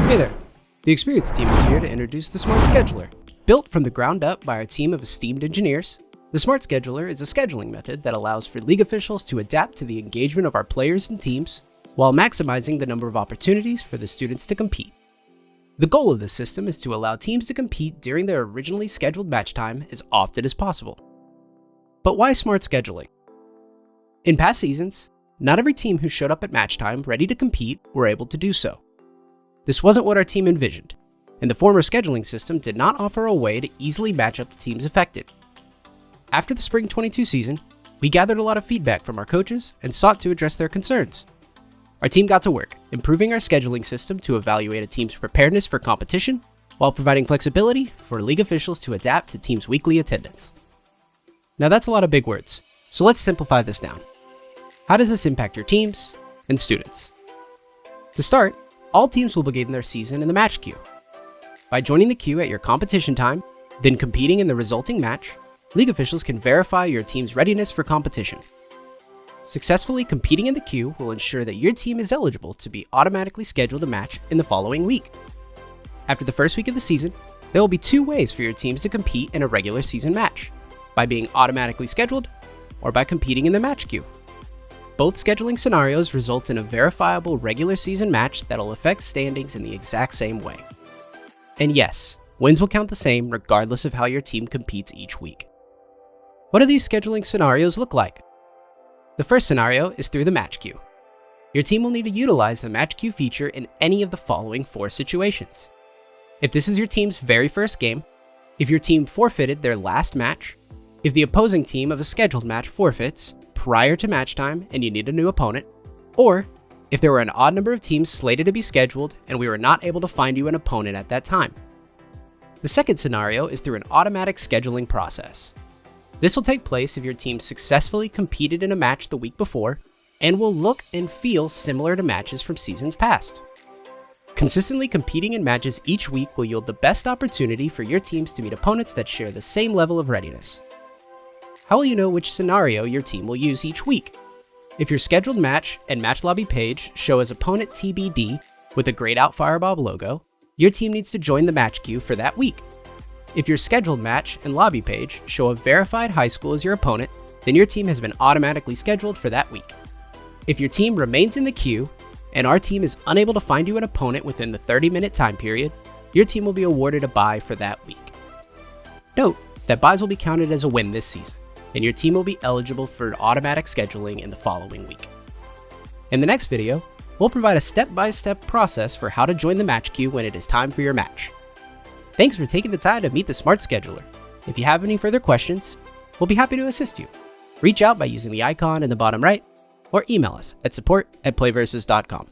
Hey there! The Experience team is here to introduce the Smart Scheduler. Built from the ground up by our team of esteemed engineers, the Smart Scheduler is a scheduling method that allows for league officials to adapt to the engagement of our players and teams while maximizing the number of opportunities for the students to compete. The goal of this system is to allow teams to compete during their originally scheduled match time as often as possible. But why Smart Scheduling? In past seasons, not every team who showed up at match time ready to compete were able to do so. This wasn't what our team envisioned, and the former scheduling system did not offer a way to easily match up the teams affected. After the Spring 22 season, we gathered a lot of feedback from our coaches and sought to address their concerns. Our team got to work, improving our scheduling system to evaluate a team's preparedness for competition, while providing flexibility for league officials to adapt to teams' weekly attendance. Now that's a lot of big words, so let's simplify this down. How does this impact your teams and students? To start, all teams will begin their season in the match queue. By joining the queue at your competition time, then competing in the resulting match, league officials can verify your team's readiness for competition. Successfully competing in the queue will ensure that your team is eligible to be automatically scheduled a match in the following week. After the first week of the season, there will be two ways for your teams to compete in a regular season match: by being automatically scheduled or by competing in the match queue. Both scheduling scenarios result in a verifiable regular season match that'll affect standings in the exact same way. And yes, wins will count the same regardless of how your team competes each week. What do these scheduling scenarios look like? The first scenario is through the match queue. Your team will need to utilize the match queue feature in any of the following four situations. If this is your team's very first game, if your team forfeited their last match, if the opposing team of a scheduled match forfeits prior to match time and you need a new opponent, or if there were an odd number of teams slated to be scheduled and we were not able to find you an opponent at that time. The second scenario is through an automatic scheduling process. This will take place if your team successfully competed in a match the week before and will look and feel similar to matches from seasons past. Consistently competing in matches each week will yield the best opportunity for your teams to meet opponents that share the same level of readiness. How will you know which scenario your team will use each week? If your scheduled match and match lobby page show as opponent TBD with a grayed out Firebob logo, your team needs to join the match queue for that week. If your scheduled match and lobby page show a verified high school as your opponent, then your team has been automatically scheduled for that week. If your team remains in the queue and our team is unable to find you an opponent within the 30-minute time period, your team will be awarded a bye for that week. Note that byes will be counted as a win this season, and your team will be eligible for automatic scheduling in the following week. In the next video, we'll provide a step-by-step process for how to join the match queue when it is time for your match. Thanks for taking the time to meet the Smart Scheduler. If you have any further questions, we'll be happy to assist you. Reach out by using the icon in the bottom right, or email us at support@playversus.com.